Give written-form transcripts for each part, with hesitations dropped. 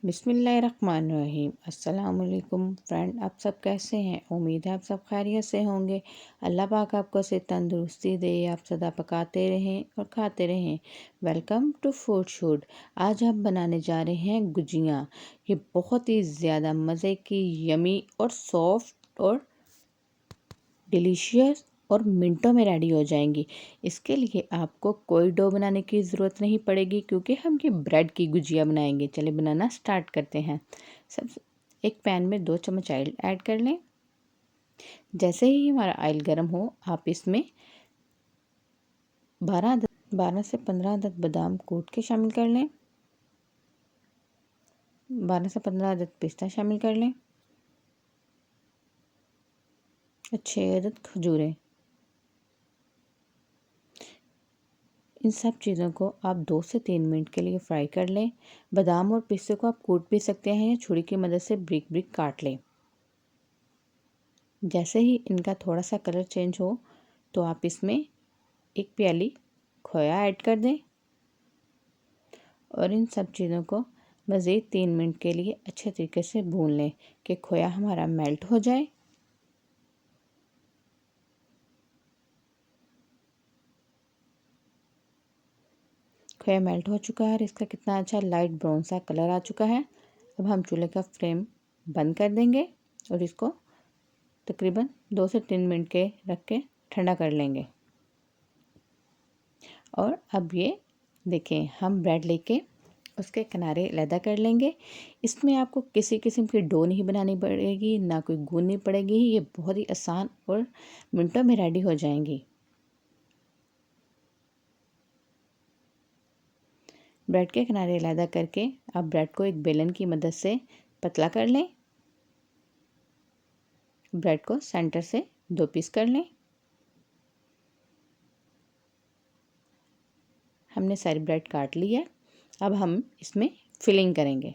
बिस्मिल्लाहिर्रहमानिर्रहीम। अस्सलामुअलैकुम फ्रेंड, आप सब कैसे हैं? उम्मीद है आप सब खैरियत से होंगे। अल्लाह पाक आपको से तंदुरुस्ती दे, आप सदा पकाते रहें और खाते रहें। Welcome to food shoot. आज हम बनाने जा रहे हैं गुजिया। ये बहुत ही ज़्यादा मज़े की, यमी और सॉफ्ट और डिलीशियस और मिनटों में रेडी हो जाएंगी। इसके लिए आपको कोई डो बनाने की ज़रूरत नहीं पड़ेगी, क्योंकि हम ये ब्रेड की गुजिया बनाएंगे। चलिए बनाना स्टार्ट करते हैं। सब एक पैन में 2 चम्मच ऑयल ऐड कर लें। जैसे ही हमारा ऑयल गर्म हो, आप इसमें 12 से 15 अदद बादाम कूट के शामिल कर लें। 12 से 15 अदद पिस्ता शामिल कर लें और 6 अदद खजूरें। इन सब चीज़ों को आप 2 से 3 मिनट के लिए फ्राई कर लें। बादाम और पिस्ते को आप कूट भी सकते हैं या छुरी की मदद से ब्रिक ब्रिक काट लें। जैसे ही इनका थोड़ा सा कलर चेंज हो, तो आप इसमें 1 प्याली खोया ऐड कर दें और इन सब चीज़ों को मज़ीद 3 मिनट के लिए अच्छे तरीके से भून लें कि खोया हमारा मेल्ट हो जाए। खोया मेल्ट हो चुका है और इसका कितना अच्छा लाइट ब्राउन सा कलर आ चुका है। अब हम चूल्हे का फ्लेम बंद कर देंगे और इसको तकरीबन 2 से 3 मिनट के रख के ठंडा कर लेंगे। और अब ये देखें, हम ब्रेड लेके उसके किनारे अलहदा कर लेंगे। इसमें आपको किसी किस्म की डो नहीं बनानी पड़ेगी, ना कोई गूंदनी पड़ेगी। ये बहुत ही आसान और मिनटों में रेडी हो जाएंगी। ब्रेड के किनारे अलहदा करके आप ब्रेड को एक बेलन की मदद से पतला कर लें। ब्रेड को सेंटर से 2 पीस कर लें। हमने सारी ब्रेड काट ली है। अब हम इसमें फिलिंग करेंगे।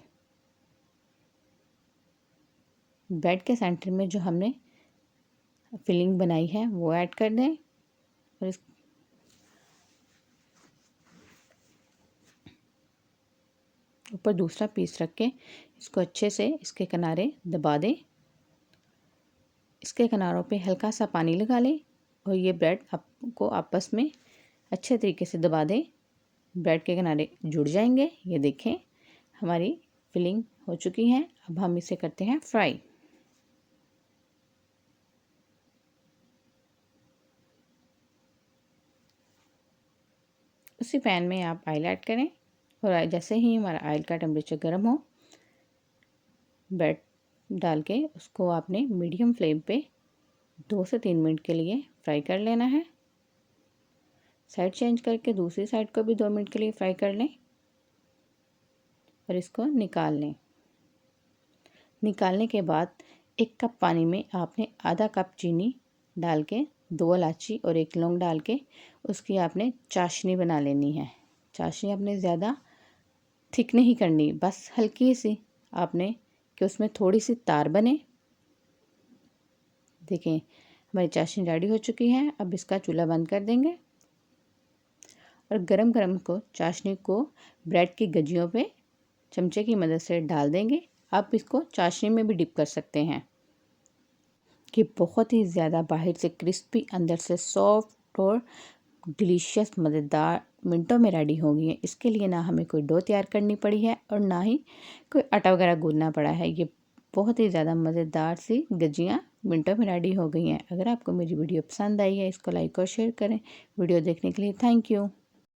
ब्रेड के सेंटर में जो हमने फिलिंग बनाई है वो ऐड कर दें और इस ऊपर दूसरा पीस रख के इसको अच्छे से इसके किनारे दबा दें। इसके किनारों पे हल्का सा पानी लगा लें और ये ब्रेड आपको आपस में अच्छे तरीके से दबा दें। ब्रेड के किनारे जुड़ जाएंगे। ये देखें, हमारी फिलिंग हो चुकी है। अब हम इसे करते हैं फ्राई। उसी पैन में आप ऑयल ऐड करें और जैसे ही हमारा ऑयल का टेम्परेचर गर्म हो, ब्रेड डाल के उसको आपने मीडियम फ्लेम पे 2 से 3 मिनट के लिए फ्राई कर लेना है। साइड चेंज करके दूसरी साइड को भी 2 मिनट के लिए फ्राई कर लें और इसको निकाल लें। निकालने के बाद 1 कप पानी में आपने आधा कप चीनी डाल के 2 इलायची और 1 लौंग डाल के उसकी आपने चाशनी बना लेनी है। चाशनी आपने ज़्यादा थिक नहीं करनी, बस हल्की सी आपने कि उसमें थोड़ी सी तार बने। देखें, हमारी चाशनी रेडी हो चुकी है। अब इसका चूल्हा बंद कर देंगे और गरम गरम को चाशनी को ब्रेड की गजियों पे चमचे की मदद से डाल देंगे। आप इसको चाशनी में भी डिप कर सकते हैं कि बहुत ही ज़्यादा बाहर से क्रिस्पी, अंदर से सॉफ्ट और डिलीशियस मज़ेदार मिनटों में रेडी होगी है। इसके लिए ना हमें कोई डो तैयार करनी पड़ी है और ना ही कोई आटा वगैरह गूंदना पड़ा है। ये बहुत ही ज़्यादा मज़ेदार सी गजियाँ मिनटों में रेडी हो गई हैं। अगर आपको मेरी वीडियो पसंद आई है, इसको लाइक और शेयर करें। वीडियो देखने के लिए थैंक यू।